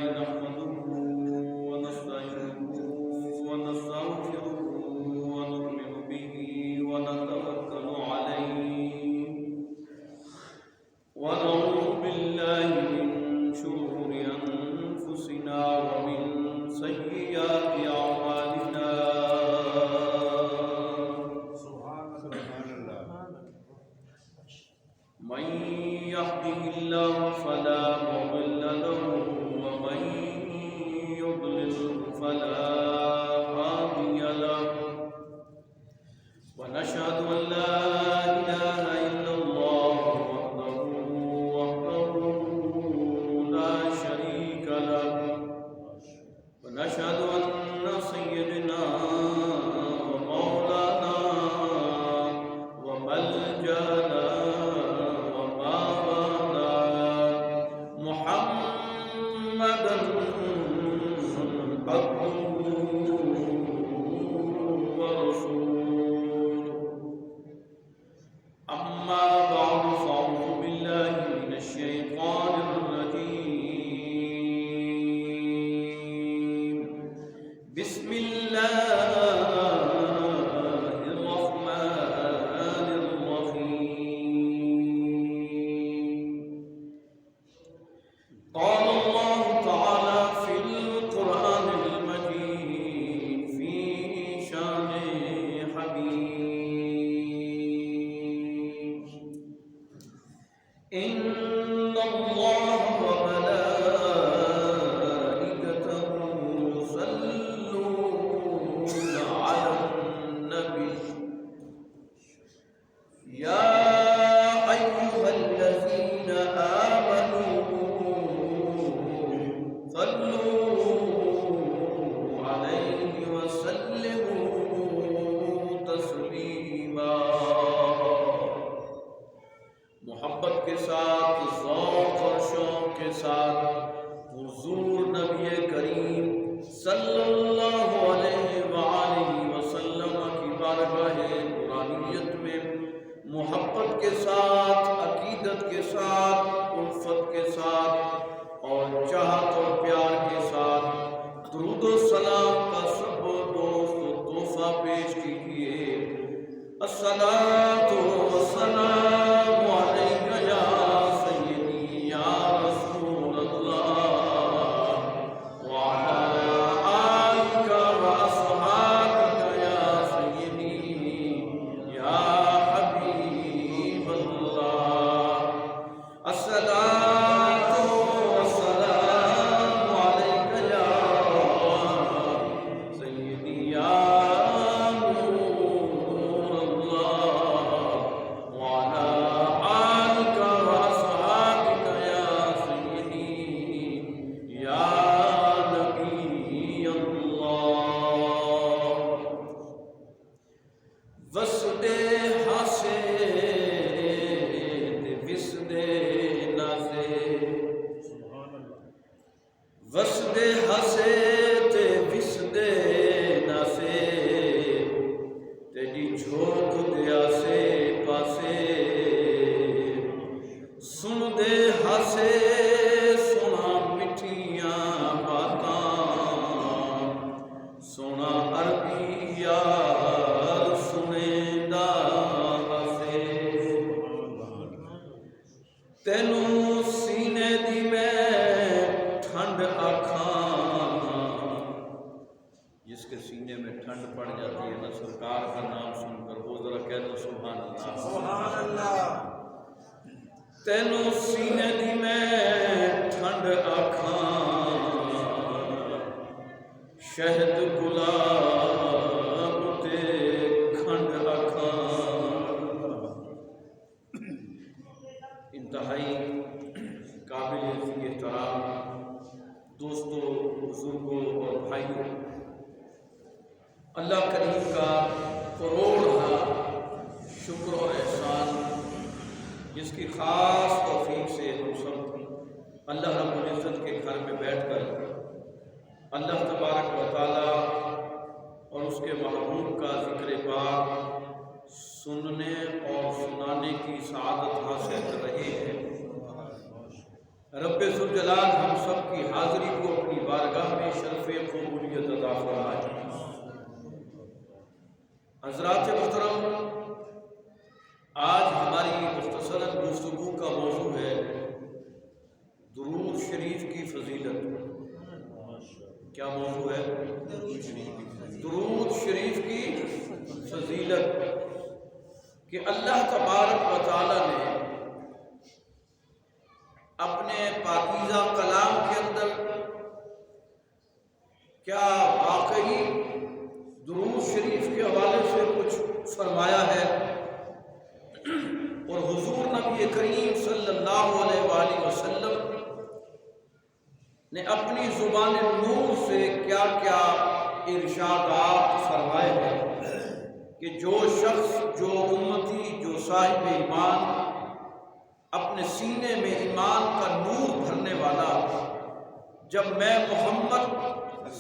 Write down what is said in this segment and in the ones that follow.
نحمده ونستعينه ونستغفره ونؤمن به ونتوكل عليه ونعوذ بالله من شرور أنفسنا ومن سيئات أعمالنا من يهده الله فلا مضل له ومن يضلل فلا هادي له ونشهد أن لا إله إلا الله وحده لا شريك له ونشهد أن سيدنا ومولانا وملجأنا محمدا عبده ورسوله أما بعد فأعوذ بالله من الشيطان الرجيم بسم الله الرحمن الرحيم قال الله تعالى في القرآن المجيد في شان حبيب إن الله وملائكته يصلون على النبي يا أيها الذين آمنوا صلوا عليه وسلموا تسلیما محبت کے ساتھ ذوق اور شوق کے ساتھ حضور نبی کریم صلی اللہ علیہ وآلہ وسلم کی بارگاہ نورانیت میں محبت کے ساتھ عقیدت کے ساتھ الفت کے ساتھ اور چاہت اور پیار کے ساتھ درود و سلام کا سب دوست و تحفہ پیش کیجیے الصلاۃ والسلام علیک یا سیدی یا رسول اللہ وعلی آلک واصحابک یا سیدی یا حبیب اللہ الصلاۃ والسلام علیک یا سیدی یا نور اللہ وعلی آلک واصحابک یا سیدی یا نبی اللہ وسدے ہاسے وسدے نازے وسدے ہاسے تے وسدے نازے تیری جھوک دیا سے پاسے سن دے ہاسے سونا مٹھیاں باتاں سونا عربی یار سنے دا ہاسے تینوں سینے دی میں ٹھنڈ آکھاں جس کے سینے میں ٹھنڈ پڑ جاتی ہے نا سرکار کا نام سن کر وہ ذرا کہہ دو سبحان اللہ تینوں سینے دی میں ٹھنڈ آکھاں شہد گلاب تے کھنڈ آکھاں انتہائی قابل احترام دوستوں بزرگوں اور بھائیوں اللہ کریم کا کروڑا شکر اور احسان جس کی خاص توفیق سے ہم سب اللہ رب العزت کے گھر میں بیٹھ کر اللہ تبارک و تعالیٰ اور اس کے محبوب کا ذکر پاک سننے اور سنانے کی سعادت حاصل کر رہے ہیں۔ رب ذوالجلال ہم سب کی حاضری کو فضیلت۔ کیا موضوع ہے؟ درود شریف کی فضیلت، کہ اللہ تبارک و تعالی نے اپنے پاکیزہ کلام کے اندر کیا واقعی درود شریف کے حوالے سے کچھ فرمایا ہے، اور حضور نبی کریم صلی اللہ علیہ وآلہ وسلم نے اپنی زبان نور سے کیا کیا ارشادات فرمائے ہیں، کہ جو شخص، جو امتی، جو صاحب ایمان اپنے سینے میں ایمان کا نور بھرنے والا، جب میں محمد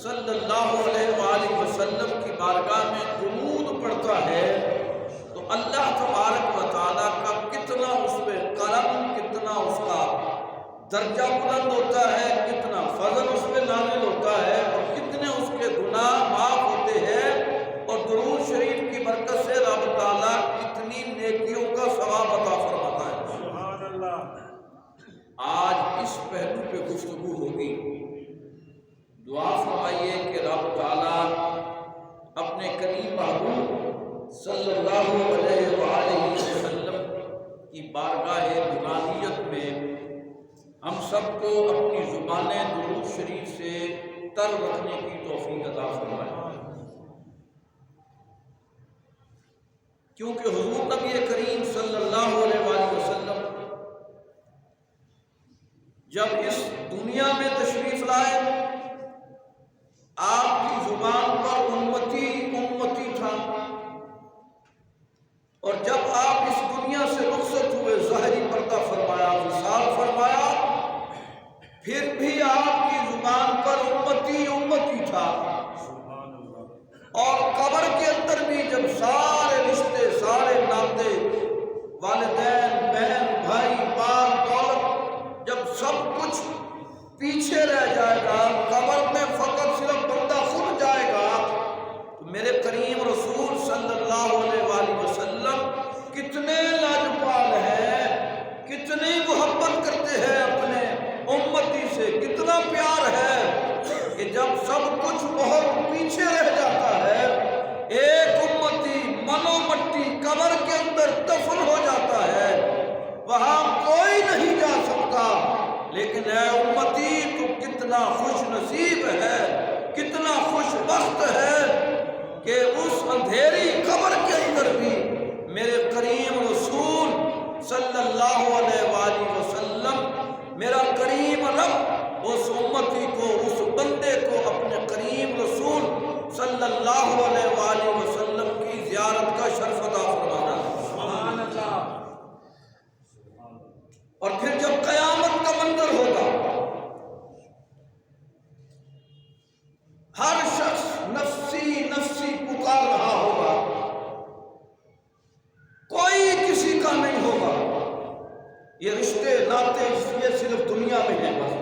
صلی اللہ علیہ وآلہ وسلم کی بارگاہ میں درود پڑھتا ہے تو اللہ تبارک و تعالیٰ کا کتنا اس پہ کرم، کتنا اس کا درجہ بلند ہوتا ہے، کتنا فضل اس پہ نازل ہوتا ہے، اور کتنے اس کے گناہ معاف ہوتے ہیں، اور درود شریف کی برکت سے رب تعالیٰ کتنی نیکیوں کا ثواب عطا فرماتا ہے۔ سبحان اللہ۔ آج اس پہلو پہ گفتگو ہوگی۔ دعا فرمائیے کہ رب تعالیٰ اپنے کریم محبوب صلی اللہ علیہ وآلہ وسلم کی بارگاہ نورانیت میں ہم سب کو اپنی زبانیں درود شریف سے تر رکھنے کی توفیق عطا فرمائے، کیونکہ حضور نبی کریم صلی اللہ علیہ وآلہ وسلم جب اس دنیا میں تشریف لائے، آپ کی زبان پر امتی امتی تھا، اور جب آپ اس دنیا سے رخصت ہوئے ظاہری پردہ فرمایا، وصال فرمایا، پھر بھی آپ کی زبان پر امتی امتی تھا، اور قبر کے اندر بھی جب سارے رشتے، سارے ناطے، والدین، بہن، بھائی، مال، دولت، جب سب کچھ پیچھے رہ جائے گا، قبر میں فقط صرف بندہ خود جائے گا، تو میرے کریم رسول صلی اللہ علیہ وآلہ وسلم کتنے لاجواب ہیں، کتنی محبت کرتے ہیں اپنے امتی سے، کتنا پیار ہے، کہ جب سب کچھ بہت پیچھے رہ جاتا ہے، ایک امتی منو مٹی قبر کے اندر دفن ہو جاتا ہے، وہاں کوئی نہیں جا سکتا، لیکن اے امتی تو کتنا خوش نصیب ہے، کتنا خوش بخت ہے کہ اس اندھیری قبر کے اندر بھی میرے کریم رسول صلی اللہ علیہ وآلہ وسلم، میرا کریم رب اس امتی کو، اس بندے کو اپنے کریم رسول صلی اللہ علیہ وآلہ وسلم کی زیارت کا شرف عطا فرمانا ہے۔ سبحان اللہ۔ اور پھر جب قیامت کا منظر ہوگا، ہر شخص نفسی نفسی پکار رہا ہوگا، کوئی کسی کا نہیں ہوگا، یہ رشتے ناطے یہ صرف دنیا میں ہیں بس،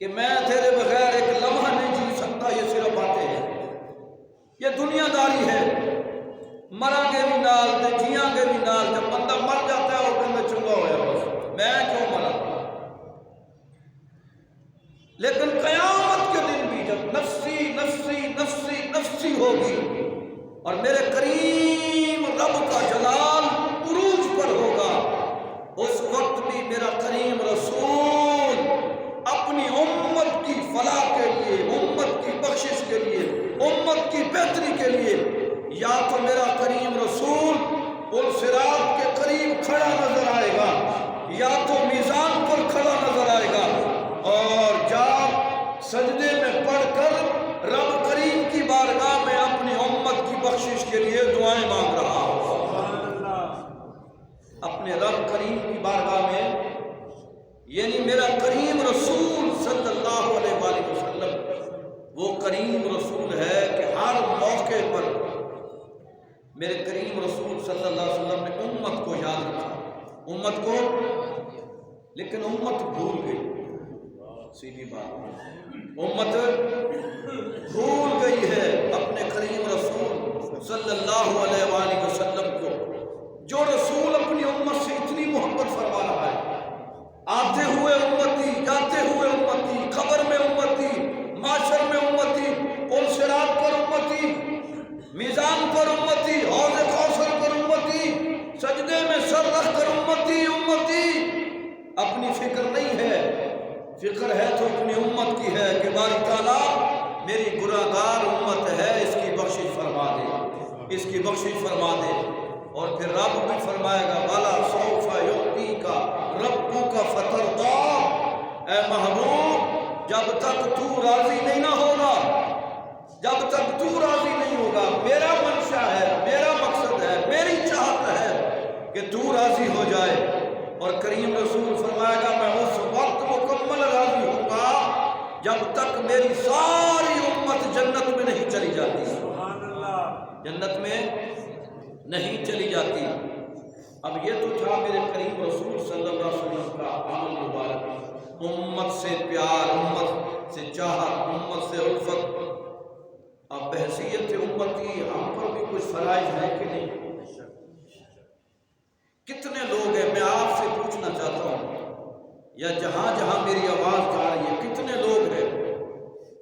کہ میں تیرے بغیر ایک لمحہ نہیں جی سکتا، یہ صرف باتیں ہیں، یہ دنیا داری ہے، مرا گے بھی نال تے جیاں گے بھی نال، جب بندہ مر جاتا ہے وہ کہنا چنگا ہویا بس میں کیوں مرا۔ لیکن قیامت کے دن بھی جب نفسی نفسی نفسی نفسی ہوگی، اور میرے کریم رب کا جلال عروج پر ہوگا، اس وقت بھی میرا کریم رسول اپنی امت کی فلاح کے لیے، امت کی بخشش کے لیے، امت کی بہتری کے لیے، یا تو میرا کریم رسول پل صراط کے قریب کھڑا نظر آئے گا، یا تو میزان پر کھڑا نظر آئے گا، اور جب سجدے میں پڑھ کر رب کریم کی بارگاہ میں اپنی امت کی بخشش کے لیے دعائیں مانگ رہا ہوں، اپنے رب کریم کی بارگاہ میں، یعنی میرا کریم رسول صلی اللہ علیہ وآلہ وسلم وہ کریم رسول ہے کہ ہر موقع پر میرے کریم رسول صلی اللہ علیہ وسلم نے امت کو یاد رکھا، امت کو، لیکن امت بھول گئی، سیدھی بات، امت بھول گئی ہے اپنے کریم رسول صلی اللہ علیہ وآلہ وسلم کو، جو رسول اپنی امت سے اتنی محبت فرما رہا ہے۔ آتے ہوئے امتی، جاتے ہوئے امتی، قبر میں امتی، معاشر میں امتی، پل صراط پر امتی، میزان پر امتی، حوض کوثر پر امتی، سجدے میں سر رکھ کر امتی امتی۔ اپنی فکر نہیں ہے، فکر ہے تو اپنی امت کی ہے کہ باری تعالیٰ میری گناہگار امت ہے، اس کی بخشش فرما دے، اس کی بخشش فرما دے۔ اور پھر رب بھی فرمائے گا وَلَا سَوْفَ يُعْطِيكَ رَبُّكَ فَتَرْضَىٰ، اے محبوب جب تک تو راضی نہیں نہ ہوگا، جب تک تو راضی نہیں ہوگا، میرا منشا ہے، میرا مقصد ہے، میری چاہت ہے کہ تو راضی ہو جائے۔ اور کریم رسول فرمائے گا میں اس وقت مکمل راضی ہوں گا جب تک میری ساری امت جنت میں نہیں چلی جاتی، جنت میں نہیں چلی جاتی۔ اب یہ تو تھا میرے کریم رسول صلی اللہ علیہ وسلم کا عمل مبارک، امت سے پیار، امت سے چاہت، امت سے الفت۔ اب بحیثیت امتی ہم پر بھی کچھ فرائض ہیں کہ نہیں؟ کتنے لوگ ہیں، میں آپ سے پوچھنا چاہتا ہوں یا جہاں جہاں میری آواز جا رہی ہے، کتنے لوگ ہیں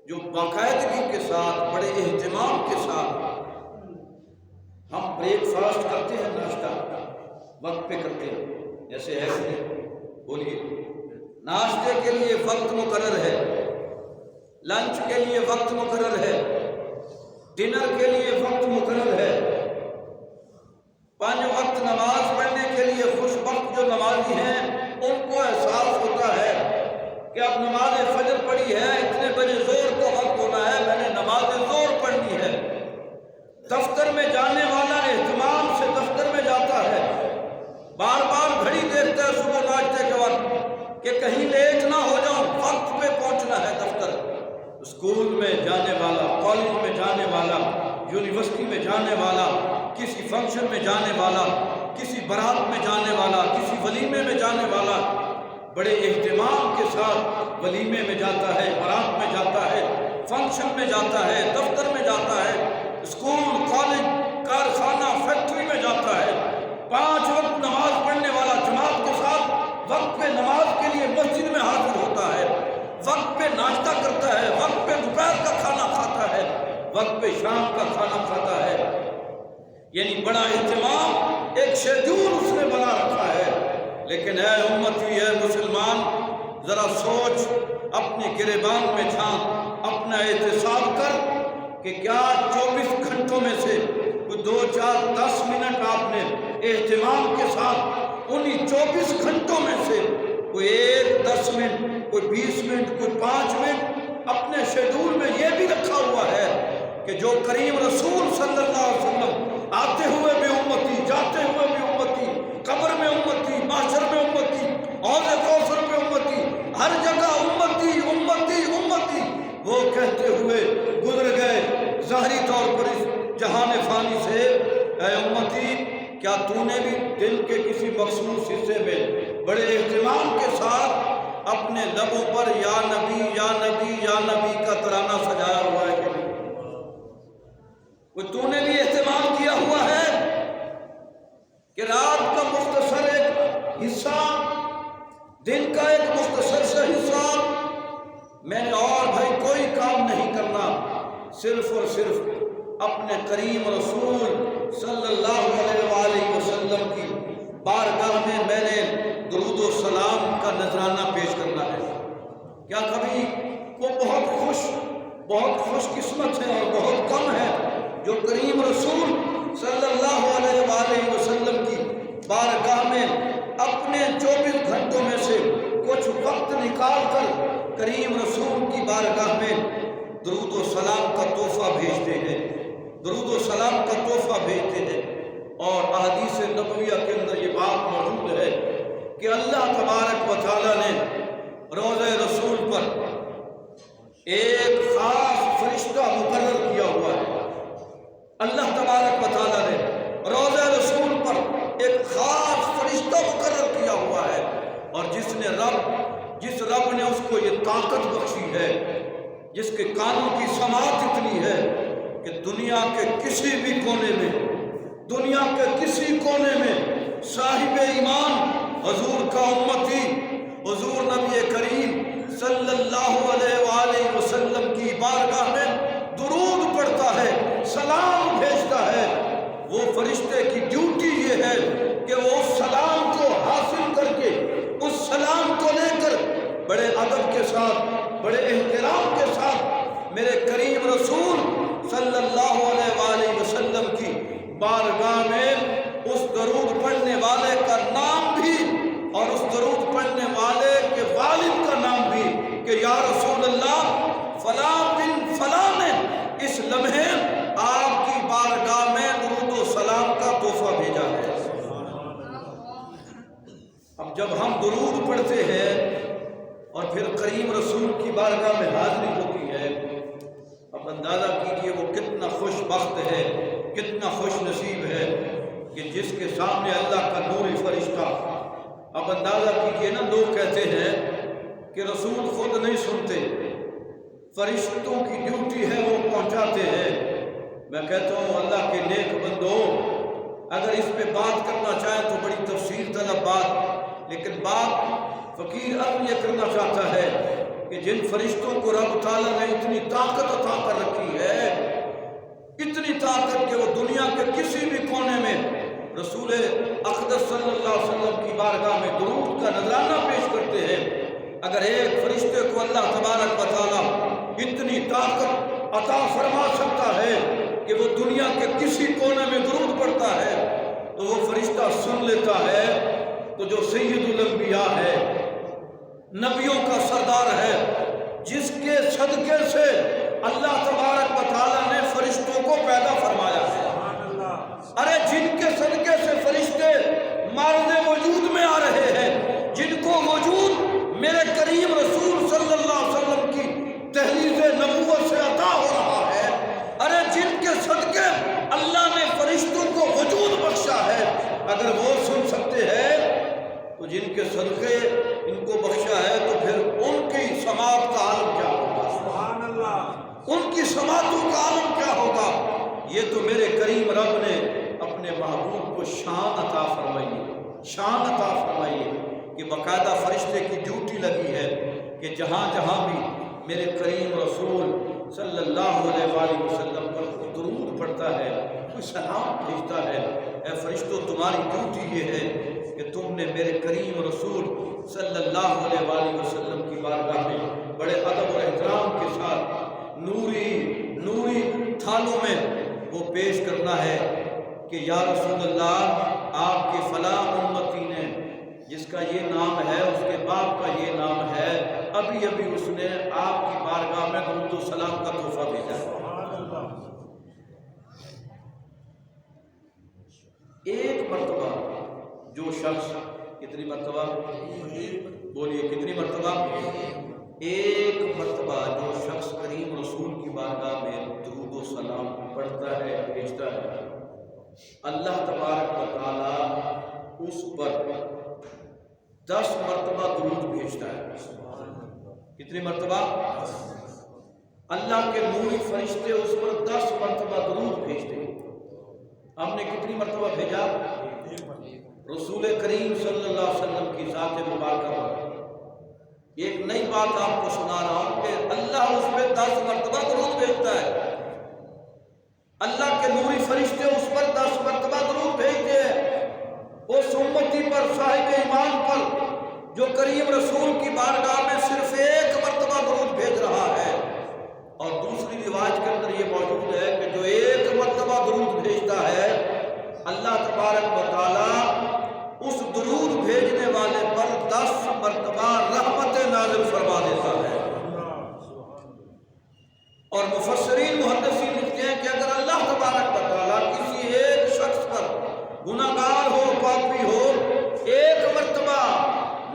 جو باقاعدگی کے ساتھ، بڑے اہتمام کے ساتھ، ہم بریک فاسٹ کرتے ہیں، ناشتہ وقت پہ کرتے ہیں، جیسے ایسے بولیے ناشتے کے لیے وقت مقرر ہے، لنچ کے لیے وقت مقرر ہے، ڈنر کے لیے وقت مقرر ہے، 5 وقت نماز پڑھنے کے لیے خوش وقت جو نمازی ہیں ان کو احساس ہوتا ہے کہ اب نماز فجر پڑھی ہے، اتنے بجے زور کا وقت ہونا ہے، میں نے نماز زور پڑھنی ہے۔ دفتر میں جانے والا اہتمام سے دفتر میں جاتا ہے، بار بار گھڑی دیکھتا ہے صبح ناشتے کے وقت کہ کہیں لیٹ نہ ہو جاؤں، وقت پہ پہنچنا ہے دفتر۔ اسکول میں جانے والا، کالج میں جانے والا، یونیورسٹی میں جانے والا، کسی فنکشن میں جانے والا، کسی برات میں جانے والا، کسی ولیمے میں جانے والا، بڑے اہتمام کے ساتھ ولیمے میں جاتا ہے، برات میں جاتا ہے، فنکشن میں جاتا ہے، دفتر میں جاتا ہے، اسکول، کالج، کارخانہ، فیکٹری میں جاتا ہے۔ 5 وقت نماز پڑھنے والا جماعت کے ساتھ وقت پہ نماز کے لیے مسجد میں حاضر ہوتا ہے، وقت پہ ناشتہ کرتا ہے، وقت پہ دوپہر کا کھانا کھاتا ہے، وقت پہ شام کا کھانا کھاتا ہے۔ یعنی بڑا اہتمام، ایک شیڈول اس نے بنا رکھا ہے۔ لیکن اے امتی، اے مسلمان، ذرا سوچ، اپنے گریبان میں جھانک، اپنا احتساب کر کہ کیا 24 گھنٹوں میں سے کوئی 2، 4، 10 منٹ آپ نے اہتمام کے ساتھ انہی 24 گھنٹوں میں سے کوئی 1، 10 منٹ، کوئی 20 منٹ، کوئی 5 منٹ اپنے شیڈول میں یہ بھی رکھا ہوا ہے کہ جو کریم رسول صلی اللہ علیہ وسلم آتے ہوئے بھی امتی، جاتے ہوئے بھی امتی، قبر میں امتی، معاشر میں امتی، حوض کوثر میں امتی، ہر جگہ امتی امتی امتی، وہ کہتے ہوئے گزر گئے ظاہری طور پر اس جہان فانی سے۔ اے امتی، کیا تو نے بھی دل کے کسی مخصوص حصے میں بڑے اہتمام کے ساتھ اپنے لبوں پر یا نبی یا نبی یا نبی کا ترانہ سجایا ہوا ہے کہ نہیں؟ تو نے بھی اہتمام کیا ہوا ہے کہ رات کا مختصر ایک حصہ، دن کا ایک مختصر سا حصہ میں نے اور بھائی کوئی کام نہیں کرنا، صرف اور صرف اپنے کریم رسول صلی اللہ علیہ وآلہ وسلم کی بارگاہ میں میں نے درود و سلام کا نذرانہ پیش کرنا ہے۔ کیا کبھی وہ بہت خوش قسمت ہے اور بہت کم ہے جو کریم رسول صلی اللہ علیہ وآلہ وسلم کی بارگاہ میں اپنے 24 گھنٹوں میں سے کچھ وقت نکال کر کریم رسول کی بارگاہ میں درود و سلام کا تحفہ بھیجتے ہیں، درود و سلام کا تحفہ بھیجتے ہیں۔ اور احادیث نبویہ کے اندر یہ بات موجود ہے کہ اللہ تبارک و تعالیٰ نے روضہ رسول پر ایک خاص فرشتہ مقرر کیا ہوا ہے۔ اللہ تبارک و تعالیٰ نے روضہ رسول پر ایک خاص فرشتہ مقرر کیا ہوا ہے، اور جس رب نے اس کو یہ طاقت بخشی ہے، جس کے کانوں کی سماعت اتنی ہے کہ دنیا کے کسی بھی کونے میں، دنیا کے کسی کونے میں صاحب ایمان حضور کا امتی حضور نبی کریم صلی اللہ علیہ وآلہ وسلم کی بارگاہ میں درود پڑھتا ہے، سلام بھیجتا ہے، وہ فرشتے کی ڈیوٹی یہ ہے کہ وہ اس سلام کو حاصل کر کے، اس سلام کو لے کر بڑے ادب کے ساتھ، بڑے احترام کے ساتھ میرے کریم رسول صلی اللہ علیہ وآلہ وسلم کی بارگاہ میں اس درود پڑھنے والے کا نام بھی اور اس درود پڑھنے والے کے والد کا نام بھی کہ یا رسول اللہ فلاں بن فلاں نے اس لمحے آپ کی بارگاہ میں درود و سلام کا تحفہ بھیجا ہے۔ اب جب ہم درود پڑھتے ہیں اور پھر کریم رسول کی بارگاہ میں حاضری ہوتی ہے، اب اندازہ کیجئے وہ کتنا خوش بخت ہے، کتنا خوش نصیب ہے کہ جس کے سامنے اللہ کا نوری فرشتہ۔ اب اندازہ کیجئے نا، لوگ کہتے ہیں کہ رسول خود نہیں سنتے، فرشتوں کی ڈیوٹی ہے وہ پہنچاتے ہیں۔ میں کہتا ہوں اللہ کے نیک بندو، اگر اس پہ بات کرنا چاہیں تو بڑی تفصیل طلب بات، لیکن بات فقیر اب یہ کرنا چاہتا ہے کہ جن فرشتوں کو رب تعالیٰ نے اتنی طاقت عطا کر رکھی ہے، اتنی طاقت کہ وہ دنیا کے کسی بھی کونے میں رسول اقدس صلی اللہ علیہ وسلم کی بارگاہ میں درود کا نذرانہ پیش کرتے ہیں، اگر ایک فرشتے کو اللہ تبارک و تعالیٰ اتنی طاقت عطا فرما سکتا ہے کہ وہ دنیا کے کسی کونے میں درود پڑھتا ہے تو وہ فرشتہ سن لیتا ہے، تو جو سید الانبیاء ہے، نبیوں کا سردار ہے، جس کے صدقے سے اللہ تبارک و تعالیٰ نے فرشتوں کو پیدا فرمایا ہے، ارے جن کے صدقے سے فرشتے مارد وجود میں آ رہے ہیں، جن کو وجود میرے کریم رسول صلی اللہ علیہ وسلم کی تحریز نبوت سے عطا ہو رہا ہے، ارے جن کے صدقے اللہ نے فرشتوں کو وجود بخشا ہے، اگر وہ سن سکتے ہیں تو جن کے صدقے ان کو بخشا ہے تو پھر ان کی سماعت کا عالم کیا ہوگا، سبحان اللہ، ان کی سماعتوں کا عالم کیا ہوگا۔ یہ تو میرے کریم رب نے اپنے محبوب کو شان عطا فرمائی، شان عطا فرمائی کہ باقاعدہ فرشتے کی ڈیوٹی لگی ہے کہ جہاں جہاں بھی میرے کریم رسول صلی اللہ علیہ وآلہ وسلم پر درود پڑھتا ہے، کوئی سلام بھیجتا ہے، اے فرشتوں تمہاری ڈیوٹی یہ ہے کہ تم نے میرے کریم رسول صلی اللہ علیہ وآلہ وسلم کی بارگاہ میں بڑے ادب اور احترام کے ساتھ نوری تھالوں میں وہ پیش کرنا ہے کہ یا رسول اللہ آپ کے فلاں امتی نے، جس کا یہ نام ہے، اس کے باپ کا یہ نام ہے، ابھی اس نے آپ کی بارگاہ میں درود و سلام کا تحفہ بھیجا ہے۔ ایک مرتبہ جو شخص، کتنی مرتبہ بولیے، کتنی مرتبہ؟ ایک مرتبہ جو شخص کریم رسول کی بارگاہ میں درود و سلام پڑھتا ہے، بھیجتا ہے، اللہ تبارک و تعالیٰ اس پر 10 مرتبہ درود بھیجتا ہے۔ کتنی مرتبہ؟ اللہ کے نوری فرشتے اس پر 10 مرتبہ درود بھیجتے ہیں۔ ہم نے کتنی مرتبہ بھیجا؟ رسول کریم صلی اللہ علیہ وسلم کی ذات مبارکہ پر ایک نئی بات آپ کو سنا رہا ہوں کہ اللہ اس پہ 10 مرتبہ درود بھیجتا ہے، اللہ کے نوری فرشتے اس پر 10 مرتبہ درود بھیجتے ہیں، اس امتی پر، صاحب ایمان پر جو کریم رسول کی بارگاہ میں صرف ایک مرتبہ درود بھیج رہا ہے۔ اور دوسری روایت کے اندر یہ موجود ہے کہ جو ایک مرتبہ درود بھیجتا ہے، اللہ تبارک و تعالیٰ اس درود بھیجنے والے پر 10 مرتبہ رحمت نازل فرما دیتا ہے۔ اور مفسرین محدثین لکھتے ہیں کہ اگر اللہ تبارک و تعالیٰ کسی ایک شخص پر گناہگار ہو، پاپی ہو، ایک مرتبہ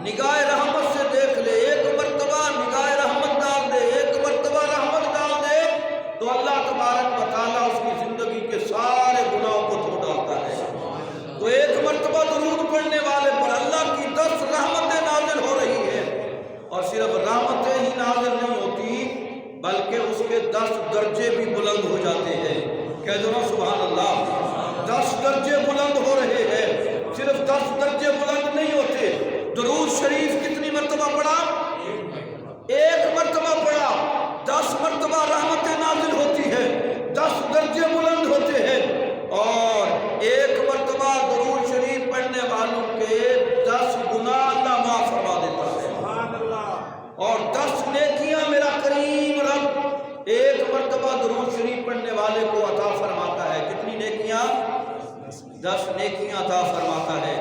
نگاہ رحمت سے دیکھ لے، ایک مرتبہ نگاہ رحمت ڈال دے، ایک مرتبہ رحمت ڈال دے، تو اللہ تبارک و تعالیٰ اس کی زندگی کے سارے گناہوں کو دھو ڈالتا ہے۔ تو ایک مرتبہ درود پڑھنے والے پر اللہ کی 10 رحمتیں نازل ہو رہی ہیں، اور صرف رحمتیں ہی نازل نہیں ہوتی بلکہ اس کے 10 درجے بھی بلند ہو جاتے ہیں۔ کہہ دو نا سبحان اللہ، 10 درجے بلند ہو رہے ہیں، صرف 10 درجے بلند نہیں ہوتے درود شریف کتنی مرتبہ پڑھا؟ ایک مرتبہ پڑھا، 10 مرتبہ رحمت نازل ہوتی ہے، 10 درجے بلند ہوتے ہیں، اور ایک مرتبہ درود شریف پڑھنے والوں کے 10 گناہ اللہ معاف فرما دیتا ہے، اور 10 نیکیاں میرا کریم رب ایک مرتبہ درود شریف پڑھنے والے کو عطا فرماتا ہے۔ کتنی نیکیاں؟ 10 نیکیاں عطا فرماتا ہے۔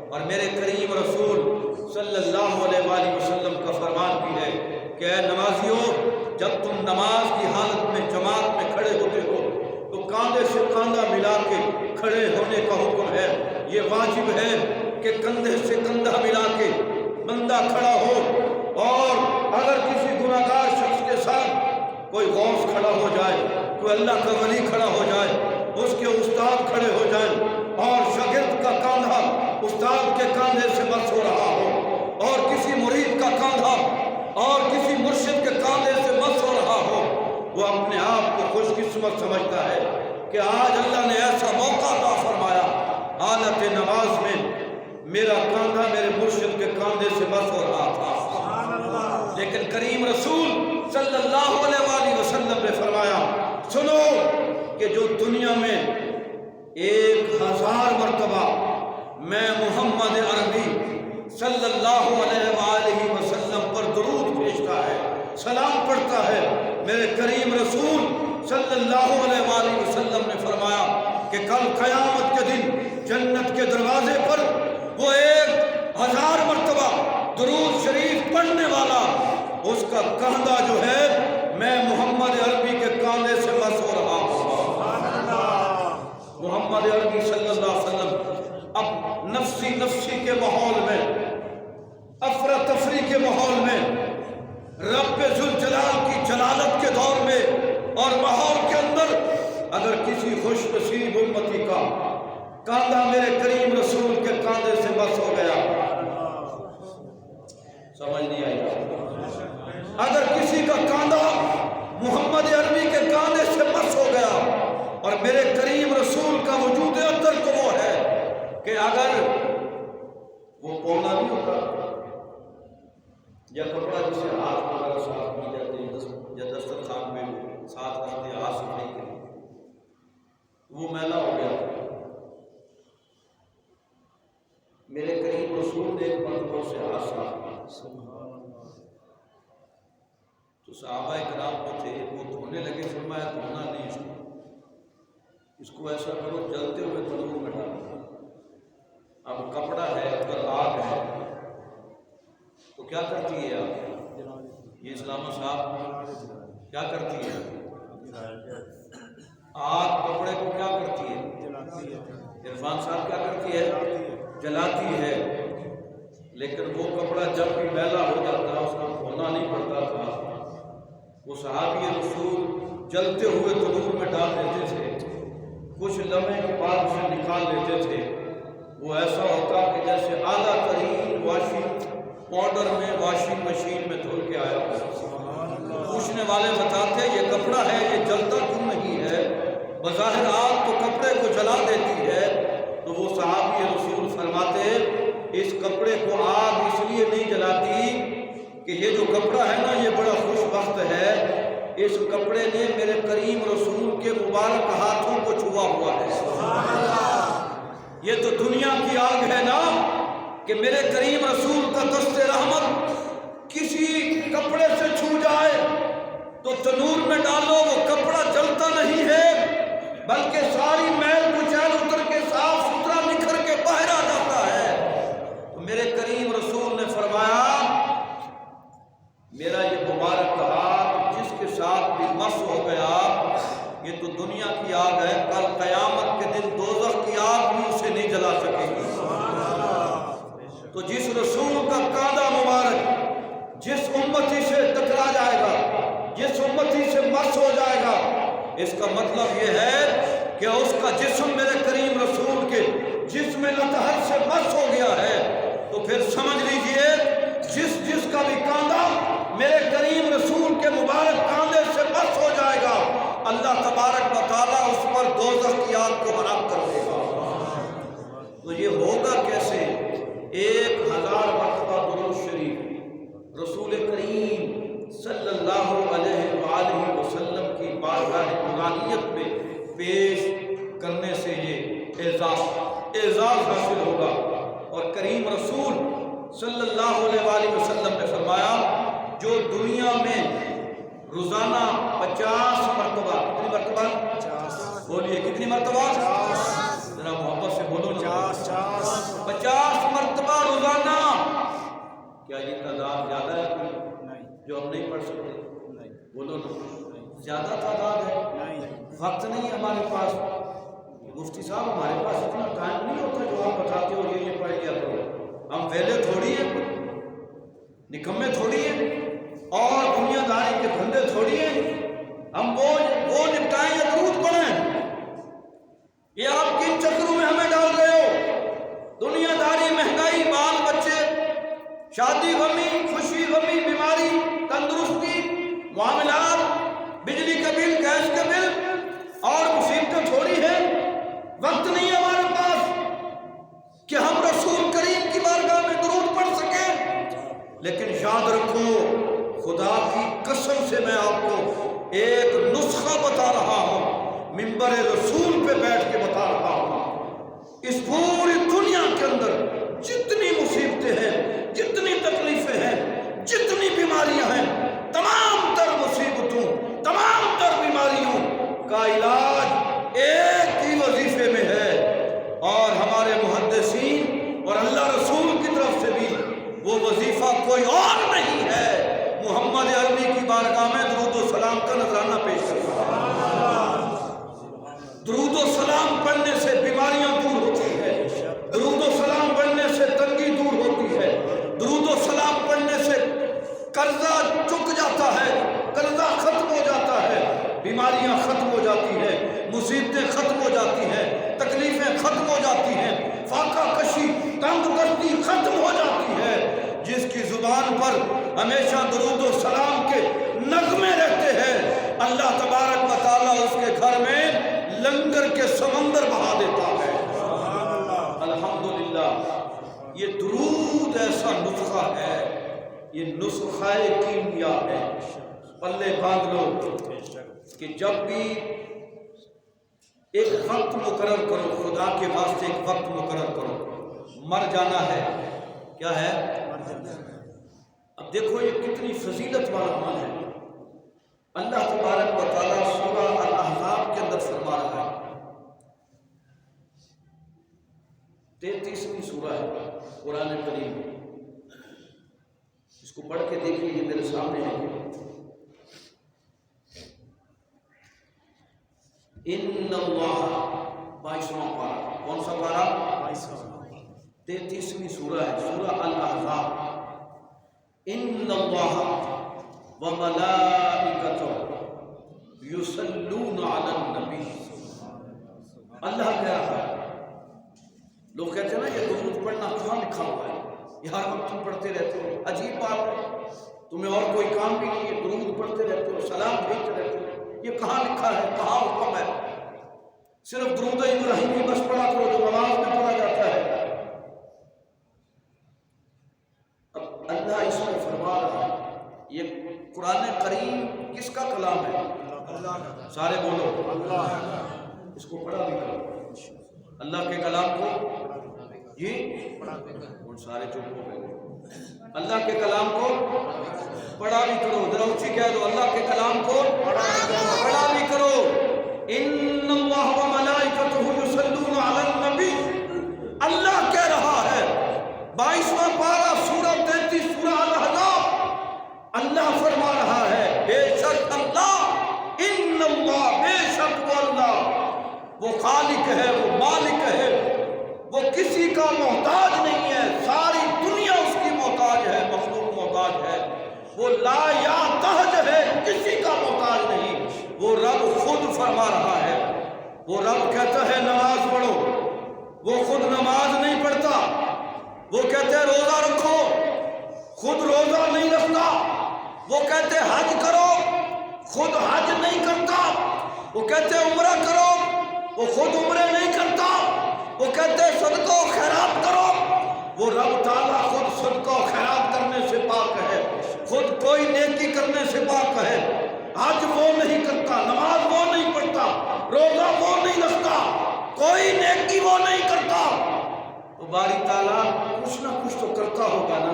اور میرے کریم رسول صلی اللہ علیہ وآلہ وسلم کا فرمان بھی ہے کہ اے نمازیوں، جب تم نماز کی حالت میں جماعت میں کھڑے ہوتے ہو تو کاندھے سے کاندھا ملا کے کھڑے ہونے کا حکم ہے۔ یہ واجب ہے کہ کندھے سے کندھا ملا کے بندہ کھڑا ہو، اور اگر کسی گناہگار شخص کے ساتھ کوئی غوث کھڑا ہو جائے، کوئی اللہ کا ولی کھڑا ہو جائے، اس کے استاد کھڑے ہو جائیں، اور شاگرد کا کاندھا استاد کے کاندھے سے مس ہو رہا ہو، اور کسی مرید کا کاندھا اور کسی مرشد کے کاندھے سے مس ہو رہا ہو، وہ اپنے آپ کو خوش قسمت سمجھتا ہے کہ آج اللہ نے ایسا موقع عطا فرمایا، حالت نماز میں میرا کاندھا میرے مرشد کے کاندھے سے مس ہو رہا تھا۔ لیکن کریم رسول صلی اللہ علیہ وآلہ وسلم نے فرمایا، سنو کہ جو دنیا میں 1000 مرتبہ میں محمد عربی صلی اللہ علیہ وآلہ وسلم پر درود بھیجتا ہے، سلام پڑھتا ہے، میرے کریم رسول صلی اللہ علیہ وآلہ وسلم نے فرمایا کہ کل قیامت کے دن جنت کے دروازے پر وہ 1000 مرتبہ درود شریف پڑھنے والا، اس کا کاندھا جو ہے میں محمد عربی کے کاندھے سے مس ہو رہا ہوں۔ محمد عربی صلی اللہ علیہ وسلم اب نفسی کے ماحول میں، افراتفری کے ماحول میں، رب ذوالجلال کی جلالت کے دور میں اور ماحول کے اندر، اگر کسی خوش نصیب امتی کا کاندھا میرے کریم رسول کے کاندھے سے مس ہو گیا، سمجھ نہیں آئی، اگر کسی کا کاندھا محمد عربی کے کاندھے سے مس ہو گیا، اور میرے کریم رسول کا وجود اطہر تو وہ ہے کہ اگر وہ پونا نہیں ہوتا یا کپڑا جسے ہاتھ وغیرہ صاف کی جاتے ہیں یا دسترخوان میں ساتھ رکھتے ہیں ہاتھ صفائی کے لیے، وہ میلا ہو گیا، میرے کریم رسول نے ایک مرتبہ سے ہاتھ صاف کیا، تو صحابہ کرام کو تھے، وہ دھونے لگے، فرمایا دھونا نہیں اس کو ایسا کرو جلتے ہوئے تندور میں ڈالو، اب کپڑا ہے، اگر آگ ہے تو کیا کرتی ہے آپ؟ یہ اسلامہ صاحب کیا کرتی ہے؟ آگ کپڑے کو کیا کرتی ہے؟ عرفان صاحب کیا کرتی ہے؟ جلاتی ہے، لیکن وہ کپڑا جب بھی میلا ہو جاتا اس کو دھونا نہیں پڑتا تھا، وہ صحابی رسول جلتے ہوئے تندور میں ڈال دیتے تھے، کچھ لمحے کے بعد اسے نکال لیتے تھے، وہ ایسا ہوتا کہ جیسے اعلیٰ ترین واشنگ پاؤڈر میں واشنگ مشین میں دھل کے آیا ہوا۔ پوچھنے والے بتاتے یہ کپڑا ہے یہ جلتا کیوں نہیں ہے؟ بظاہر آگ تو کپڑے کو جلا دیتی ہے، تو وہ صحابی رسول فرماتے اس کپڑے کو آگ اس لیے نہیں جلاتی کہ یہ جو کپڑا ہے نا یہ بڑا خوش بخت ہے، اس کپڑے نے میرے کریم رسول کے مبارک ہاتھوں کو چھوا ہوا ہے۔ یہ تو دنیا کی آگ ہے نا کہ میرے کریم رسول کا دست رحمت کسی کپڑے سے چھو جائے تو تنور میں ڈالو وہ کپڑا جلتا نہیں ہے، بلکہ ساری میل کچیل اتر کے صاف ستھرا نکھر کے باہر آ جاتا ہے۔ تو میرے کریم رسول نے فرمایا میرا یہ مبارک ہاتھ جس کے ساتھ بھی مس ہو گیا یہ تو دنیا کی آگ ہے، کل قیامت کے دن دوزخ کی آگ بھی اسے نہیں جلا سکے گی۔ تو جس رسول کا کاندھا مبارک جس امتی سے ٹکرا جائے گا، جس امتی سے مس ہو جائے گا، اس کا مطلب یہ ہے کہ اس کا جسم میرے کریم رسول کے جسم اطہر سے مس ہو گیا ہے، تو پھر سمجھ لیجئے جس کا بھی کاندھا میرے کریم رسول کے مبارک کاندھے سے مس ہو جائے گا، اللہ تبارک و تعالیٰ اس پر دوزخ کی آگ کو حرام کر دے گا۔ تو یہ ہوگا کیسے؟ 1000 وقت صلی اللہ علیہ وآلہ وسلم نے فرمایا جو دنیا میں روزانہ 50 مرتبہ، کتنی مرتبہ؟ 50 بولیے، کتنی مرتبہ؟ 50 ذرا محبت سے بولو، 50 مرتبہ روزانہ. کیا یہ تعداد زیادہ ہے کوئی جو ہم نہیں پڑھ سکتے؟ بولو نا، زیادہ تعداد ہے. وقت نہیں ہے ہمارے پاس. مفتی صاحب ہمارے پاس اتنا ٹائم نہیں ہوتا جو آپ بتاتے ہو یہ پڑھ لیا کرو. ہم ویلے تھوڑی ہیں، نکمے تھوڑی ہیں، اور دنیا داری کے بندے تھوڑی ہیں. ہم وہ نپٹائیں یا درود پڑھیں؟ یہ آپ کن چکروں میں ہمیں ڈال رہے ہو؟ دنیا داری، مہنگائی، بال بچے، شادی غمی، خوشی غمی، بیماری، تندرستی، معاملات، بجلی کا بل، گیس کا بل اور مصیبتیں تھوڑی ہیں. وقت نہیں ہے ہمارے پاس کہ ہم رسول کریم کی بارگاہ میں درود پڑھ سکیں. لیکن یاد رکھو، خدا کی قسم سے میں آپ کو ایک نسخہ بتا رہا ہوں، منبر رسول پہ بیٹھ کے بتا رہا ہوں. اس پوری دنیا کے اندر جتنی مصیبتیں ہیں، جتنی تکلیفیں ہیں، جتنی بیماریاں ہیں، تمام تر مصیبتوں، تمام تر بیماریوں کا علاج ایک ہی وظیفے میں ہے. اور ہمارے محدثین اور اللہ رسول کی طرف سے بھی وہ وظیفہ کوئی اور نہیں ہے، محمد عربی کی بارگاہ میں درود و سلام کا نذرانہ پیش کرنا. درود و سلام پڑھنے سے بیماریاں دور ہوتی ہے، درود و سلام پڑھنے سے تنگی دور ہوتی ہے، درود و سلام پڑھنے سے قرضہ چک جاتا ہے، قرضہ ختم ہو جاتا ہے، بیماریاں ختم ہو جاتی ہیں، مصیبتیں ختم ہو جاتی ہیں، تکلیفیں ختم ہو جاتی ہیں، فاقہ کشی، تنگ دستی ختم ہو جاتی ہے. جس کی زبان پر ہمیشہ درود و سلام کے نغمے رہتے ہیں، اللہ تبارک و تعالیٰ اس کے گھر میں لنگر کے سمندر بہا دیتا ہے. الحمدللہ. یہ درود ایسا نسخہ ہے، یہ نسخہ کیمیا ہے. پلے باندھ لو کہ جب بھی ایک وقت مقرر کرو، خدا کے واسطے ایک وقت مقرر کرو. مر جانا ہے، کیا ہے؟ اب دیکھو یہ کتنی فضیلت والا عمل ہے. اللہ تبارک و تعالیٰ سورہ الاحزاب کے اندر فرما رہا ہے، 33ویں سورہ ہے قرآن کریم. اس کو پڑھ کے دیکھیے، یہ میرے سامنے ہے. ان اللہ، 22واں پارہ. کون سا پارہ؟ 33ویں سورہ ہے، سورہ الاحزاب. ان اللہ وملائکتہ یصلون علی النبی. اللہ کہہ رہا ہے. لوگ کہتے ہیں نا یہ درود پڑھنا کہاں لکھا ہوا ہے، یہ ہر وقت تم پڑھتے رہتے ہو. عجیب بات ہے، تمہیں اور کوئی کام بھی نہیں ہے، درود پڑھتے رہتے ہو، سلام بھیجتے رہتے ہو. یہ کہاں لکھا ہے، کہاں حکم ہے؟ صرف درود ابراہیمی بس پڑھا کرو جو نماز میں پڑھا جاتا ہے. اب اللہ اس میں فرما رہا ہے، یہ قرآن کریم کس کا کلام ہے؟ اللہ کا. سارے بولو اللہ. اس کو پڑھا بھی کرو، اللہ کے کلام کو یہ اور سارے چپ ہو گئے. اللہ کے کلام کو پڑھا بھی کرو. ذرا اونچی کہہ دو، اللہ کے کلام کو پڑھا بھی کرو. ان اللہ وملائکتہ یصلون علی النبی. اللہ کہہ رہا ہے، 22واں پارہ سورہ 33 سورہ الاحزاب. اللہ فرما رہا ہے، بے شک اللہ، ان اللہ، بے شک وہ اللہ، وہ خالق ہے، وہ مالک ہے، وہ کسی کا محتاج نہیں ہے. ساری دنیا اس کی محتاج ہے، مخلوق محتاج ہے. وہ لا یا تحج ہے، کسی کا محتاج نہیں. وہ رب خود فرما رہا ہے. وہ رب کہتا ہے نماز پڑھو، وہ خود نماز نہیں پڑھتا. وہ کہتے ہیں روزہ رکھو، خود روزہ نہیں رکھتا. وہ کہتے ہیں حج کرو، خود حج نہیں کرتا. وہ کہتے ہیں عمرہ کرو، وہ خود عمرے نہیں کرتا. وہ کہتے ہیں صدقہ و خیرات کرو، وہ رب تعالیٰ خود صدقہ و خیرات کرنے سے پاک ہے، خود کوئی نیکی کرنے سے پاک ہے. حج وہ نہیں کرتا، نماز وہ نہیں پڑھتا، روزہ وہ نہیں رکھتا، کوئی نیکی وہ نہیں کرتا. تو باری تعالیٰ کچھ نہ کچھ تو کرتا ہوگا نا،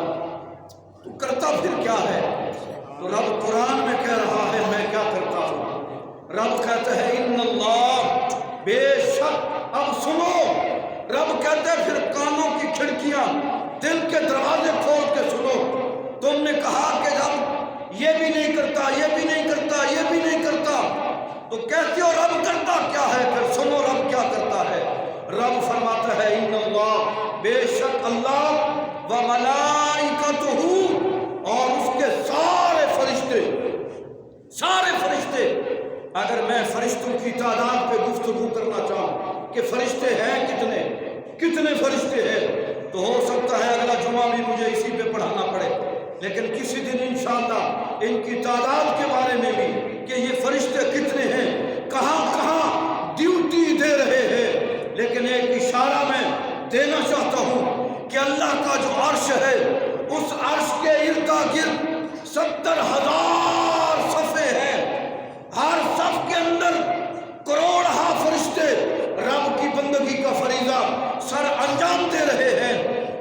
تو کرتا پھر کیا ہے؟ تو رب قرآن میں کہہ رہا ہے میں کیا کرتا ہوں۔ رب کہتا ہے ان اللہ، بے شک، اب سنو، رب کہتا ہے پھر کانوں کی کھڑکیاں، دل کے دروازے کھول کے سنو۔ تم نے کہا کہ رب یہ بھی نہیں کرتا، یہ بھی نہیں کرتا، یہ بھی نہیں کرتا، تو کہتے ہو رب کرتا کیا ہے؟ پھر سنو رب کیا کرتا ہے۔ رب فرماتا ہے ان اللہ، بے شک اللہ، و ملائکتہ، اور اس کے سارے فرشتے، سارے فرشتے، اگر میں فرشتوں کی تعداد پہ گفتگو کرنا چاہوں کہ فرشتے ہیں کتنے، کتنے فرشتے ہیں، تو ہو سکتا ہے اگلا جمعہ بھی مجھے اسی پہ پڑھانا پڑے، لیکن کسی دن انشاءاللہ ان کی تعداد کے بارے میں بھی کہ یہ فرشتے کتنے ہیں، کہاں کہاں ڈیوٹی دے رہے ہیں۔ لیکن ایک اشارہ میں دینا چاہتا ہوں کہ اللہ کا جو عرش ہے، اس عرش کے اردا گرد 70,000 صفحے ہیں، ہر صف کے اندر کروڑہا فرشتے رب کی بندگی کا فریضہ سر انجام دے رہے ہیں۔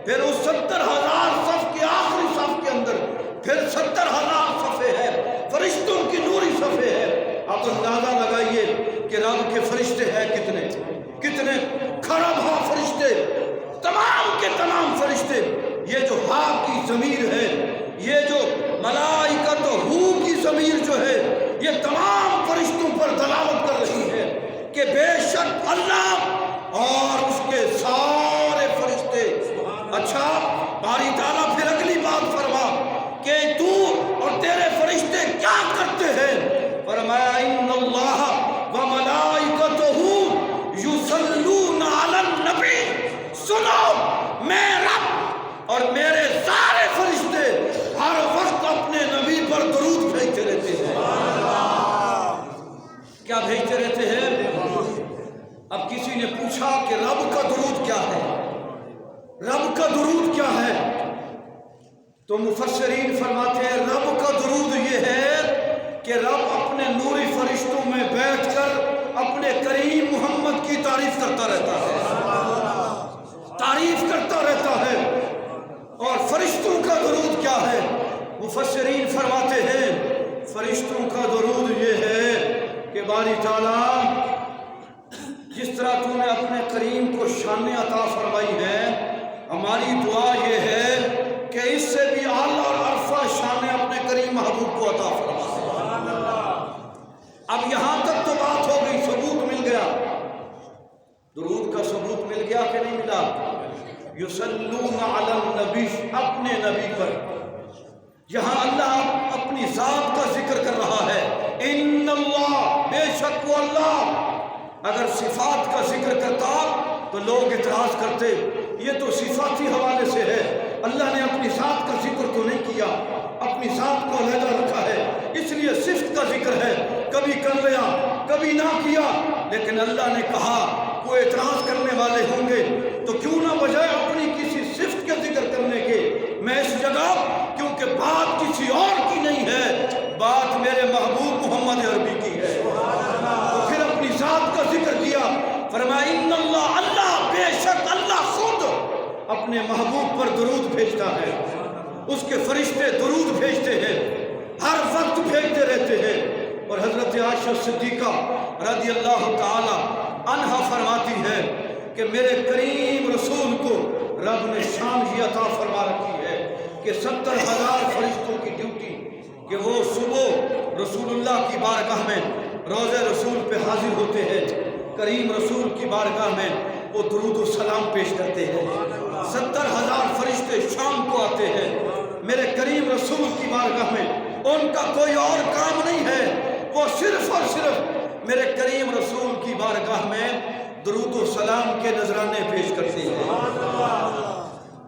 پھر اس 70,000 صف کے آخری صف کے اندر پھر 70,000 صفحے ہیں، فرشتوں کی نوری صفحے ہیں۔ آپ اندازہ لگائیے کہ رب کے فرشتے ہیں کتنے، کتنے کھربھا فرشتے، تمام کے تمام فرشتے۔ یہ جو ہا کی ضمیر ہے، یہ جو ملائکۃ ہو کی ضمیر جو ہے، یہ تمام فرشتوں پر دلالت کر رہی ہے کہ بے شک اللہ اور اس کے سارے فرشتے۔ اچھا، باری تعالیٰ پھر اگلی بات فرما کہ تو اور تیرے فرشتے کیا کرتے ہیں؟ فرمایا ان اللہ و ملائکتہ یصلون علی النبی، سنو، میں رب اور میرے سارے فرشتے ہر وقت اپنے نبی پر درود بھیجتے رہتے ہیں۔ کیا بھیجتے رہتے ہیں؟ اب کسی نے پوچھا کہ رب کا درود کیا ہے، رب کا درود کیا ہے؟ تو مفسرین فرماتے ہیں رب کا درود یہ ہے کہ رب اپنے نوری فرشتوں میں بیٹھ کر اپنے کریم محمد کی تعریف کرتا رہتا ہے، تعریف کرتا رہتا ہے۔ اور فرشتوں کا درود کیا ہے؟ مفسرین فرماتے ہیں فرشتوں کا درود یہ ہے کہ باری تعالیٰ جس طرح تو نے اپنے کریم کو شان عطا فرمائی ہے، ہماری دعا یہ ہے کہ اس سے بھی اعلیٰ اور عرفہ شان اپنے کریم محبوب کو عطا فرما۔ اب یہاں تک تو بات ہو گئی، ثبوت مل گیا، درود کا ثبوت مل گیا کہ نہیں ملا؟ یصلون علی النبی، اپنے نبی پر۔ جہاں اللہ اپنی ذات کا ذکر کر رہا ہے، ان اللہ، بے شک وہ اللہ، اگر صفات کا ذکر کرتا تو لوگ اعتراض کرتے یہ تو صفاتی حوالے سے ہے، اللہ نے اپنی ذات کا ذکر تو نہیں کیا، اپنی ذات کو علیحدہ رکھا ہے، اس لیے صفت کا ذکر ہے، کبھی کر لیا کبھی نہ کیا۔ لیکن اللہ نے کہا وہ اعتراض کرنے والے ہوں گے تو کیوں نہ بجائے اپنی کسی صفت کے ذکر کرنے کے میں اس جگہ، کیونکہ بات کسی اور کی نہیں ہے، بات میرے محبوب محمد عربی کی ہے، تو پھر اپنی ذات کا ذکر کیا۔ فرمایا ان اللہ، اللہ بے شک اللہ خود اپنے محبوب پر درود بھیجتا ہے، اس کے فرشتے درود بھیجتے ہیں، ہر وقت بھیجتے رہتے ہیں۔ اور حضرت عائشہ صدیقہ رضی اللہ تعالی عنہا فرماتی ہے کہ میرے کریم رسول کو رب نے شان ہی عطا فرما رکھی ہے کہ 70,000 فرشتوں کی ڈیوٹی کہ وہ صبح رسول اللہ کی بارگاہ میں روضہ رسول پہ حاضر ہوتے ہیں، کریم رسول کی بارگاہ میں وہ درود و سلام پیش کرتے ہیں۔ 70,000 فرشتے شام کو آتے ہیں میرے کریم رسول کی بارگاہ میں، ان کا کوئی اور کام نہیں ہے، وہ صرف اور صرف میرے کریم رسول کی بارگاہ میں درود و سلام کے نذرانے پیش کرتے ہیں۔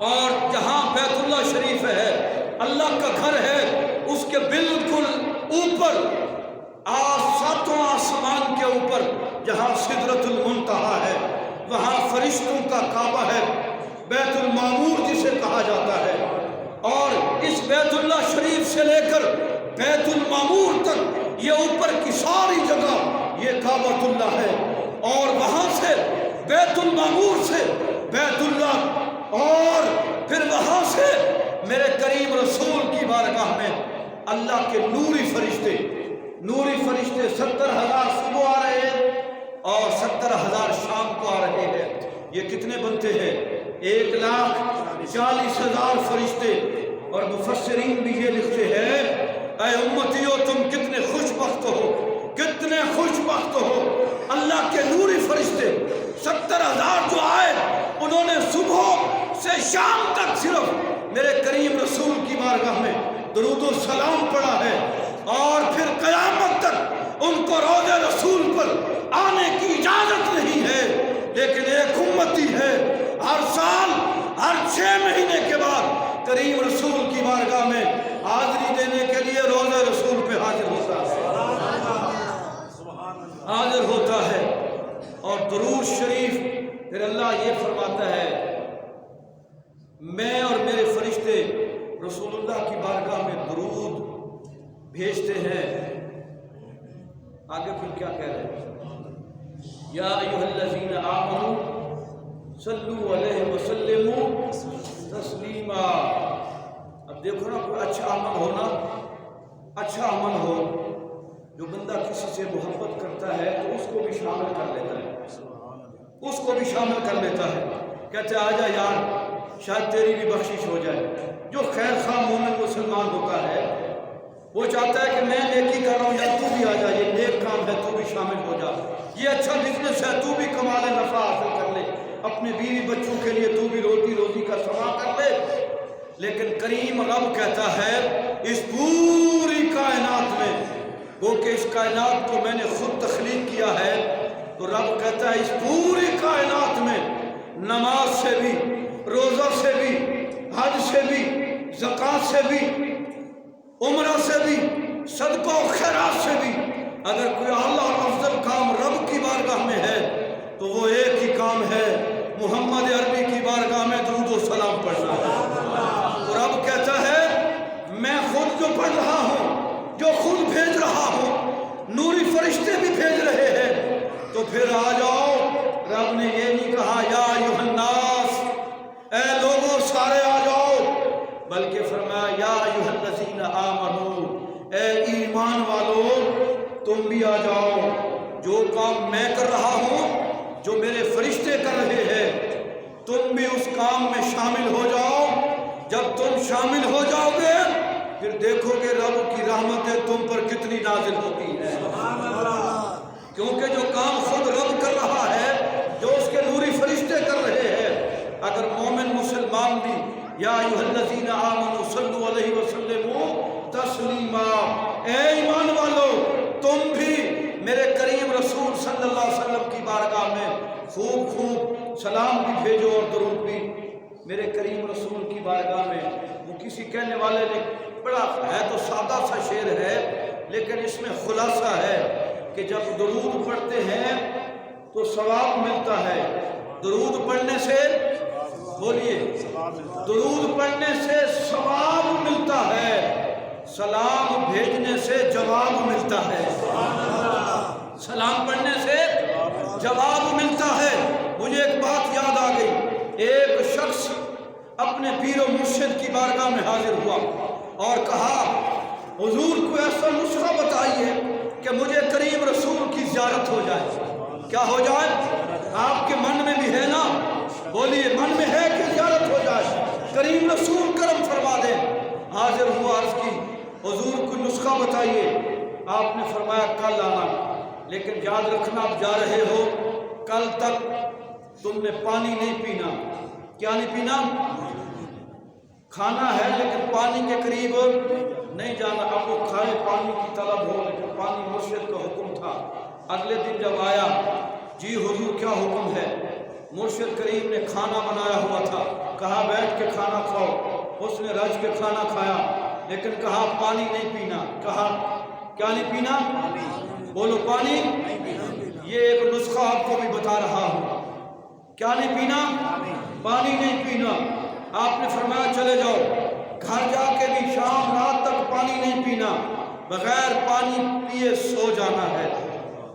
اور جہاں بیت اللہ شریف ہے، اللہ کا گھر ہے، اس کے بالکل اوپر ساتواں آسمان کے اوپر جہاں سدرۃ المنتہا ہے، وہاں فرشتوں کا کعبہ ہے، بیت المعمور جسے کہا جاتا ہے۔ اور اس بیت اللہ شریف سے لے کر بیت المعمور تک یہ اوپر کی ساری جگہ یہ کعبۃ اللہ ہے، اور وہاں سے بیت المعمور سے بیت اللہ اور پھر وہاں سے میرے کریم رسول کی بارگاہ میں اللہ کے نوری فرشتے 70,000 صبح آ رہے ہیں اور 70,000 شام کو آ رہے ہیں. یہ کتنے بنتے ہیں؟ 1,40,000 فرشتے. اور مفسرین بھی یہ لکھتے ہیں اے امتیو تم کتنے خوش بخت ہو، کتنے خوش بخت ہو. اللہ کے نوری فرشتے 70,000 جو آئے انہوں نے صبح سے شام تک صرف میرے کریم رسول کی بارگاہ میں درود و سلام پڑھا ہے، اور پھر قیامت تک ان کو روضہ رسول پر آنے کی اجازت نہیں ہے. لیکن ایک امتی ہے ہر سال ہر 6 مہینے کے بعد کریم رسول کی بارگاہ میں حاضری دینے کے لیے روضہ رسول پہ حاضر ہوتا ہے. اور درود شریف پھر اللہ یہ فرماتا ہے میں اور میرے فرشتے رسول اللہ کی بارگاہ میں درود بھیجتے ہیں. آگے پھر کیا کہہ رہے ہیں؟ یا ایھا الذین آمنوا صلوا علیہ وسلموا تسلیما. اب دیکھو نا، کوئی اچھا عمل ہو جو بندہ کسی سے محبت کرتا ہے تو اس کو بھی شامل کر لیتا ہے، کہتے ہیں آجا یار شاید تیری بھی بخشش ہو جائے. جو خیر خواہ مومن مسلمان ہوتا ہے وہ چاہتا ہے کہ میں نیکی کر رہا ہوں یا تو بھی آ جا، یہ نیک کام ہے تو بھی شامل ہو جا، یہ اچھا بزنس ہے تو بھی کما لے، نفع حاصل کر لے، اپنے بیوی بچوں کے لیے تو بھی روزی کا سما کر لے. لیکن کریم رب کہتا ہے اس پوری کائنات میں، وہ کہ اس کائنات کو میں نے خود تخلیق کیا ہے، تو رب کہتا ہے اس پوری کائنات میں نماز سے بھی، روزہ سے بھی، حج سے بھی، زکوٰۃ سے بھی، عمرہ سے بھی، صدقہ و خیرات سے بھی، اگر کوئی اعلیٰ اور افضل کام رب کی بارگاہ میں ہے تو وہ ایک ہی کام ہے، محمد عربی کی بارگاہ میں درود و سلام پڑھنا ہے. تو رب کہتا ہے میں خود جو پڑھ رہا ہوں، جو خود بھیج رہا ہوں، نوری فرشتے بھی بھیج رہے ہیں، تو پھر آ جاؤ. رب نے یہ نہیں کہا یا ایھا الناس، اے لوگوں سارے آ جاؤ، بلکہ فرمایا یا ایھا الذین آمنو، اے ایمان والو تم بھی آ جاؤ. جو کام میں کر رہا ہوں، جو میرے فرشتے کر رہے ہیں، تم بھی اس کام میں شامل ہو جاؤ. جب تم شامل ہو جاؤ گے پھر دیکھو گے رب کی رحمتیں تم پر کتنی نازل ہوتی ہیں. کیونکہ جو کام خود رب کر رہا ہے، جو اس کے نوری فرشتے کر رہے ہیں، اگر مومن مسلمان بھی یا ایھا الذین آمنوا صلوا علیہ وسلموا تسلیما، اے ایمان والو تم بھی میرے کریم رسول صلی اللہ علیہ وسلم کی بارگاہ میں خوب سلام بھی بھیجو اور درود بھی. میرے کریم رسول کی بارگاہ میں وہ کسی کہنے والے نے بڑا ہے تو سادہ سا شعر ہے، لیکن اس میں خلاصہ ہے کہ جب درود پڑھتے ہیں تو ثواب ملتا ہے. درود پڑھنے سے، بولیے، درود پڑھنے سے ثواب ملتا ہے، سلام بھیجنے سے جواب ملتا ہے. سلام پڑھنے سے جواب ملتا ہے. مجھے ایک بات یاد آ گئی. ایک شخص اپنے پیر و مرشد کی بارگاہ میں حاضر ہوا اور کہا حضور کو ایسا نسخہ بتائیے کہ مجھے کریم رسول کی زیارت ہو جائے. کیا ہو جائے؟ آپ کے من میں بھی ہے نا، بولیے من میں ہے کہ زیارت ہو جائے، کریم رسول کرم فرما دیں. حاضر ہوا، عرض کی حضور کو نسخہ بتائیے. آپ نے فرمایا کل آنا، لیکن یاد رکھنا آپ جا رہے ہو، کل تک تم نے پانی نہیں پینا. کیا نہیں پینا؟ کھانا ہے لیکن پانی کے قریب نہیں جانا. اب وہ کھائے پانی کی طلب ہو، لیکن پانی مرشد کا حکم تھا. اگلے دن جب آیا، جی حضور کیا حکم ہے؟ مرشد کریم نے کھانا بنایا ہوا تھا، کہا بیٹھ کے کھانا کھاؤ. اس نے رج کے کھانا کھایا، لیکن کہا پانی نہیں پینا. کہا کیا نہیں پینا؟ بولو پانی. یہ ایک نسخہ آپ کو بھی بتا رہا ہوں. کیا نہیں پینا؟ پانی نہیں پینا. آپ نے فرمایا چلے جاؤ، گھر جا کے بھی شام رات تک پانی نہیں پینا، بغیر پانی پیے سو جانا ہے.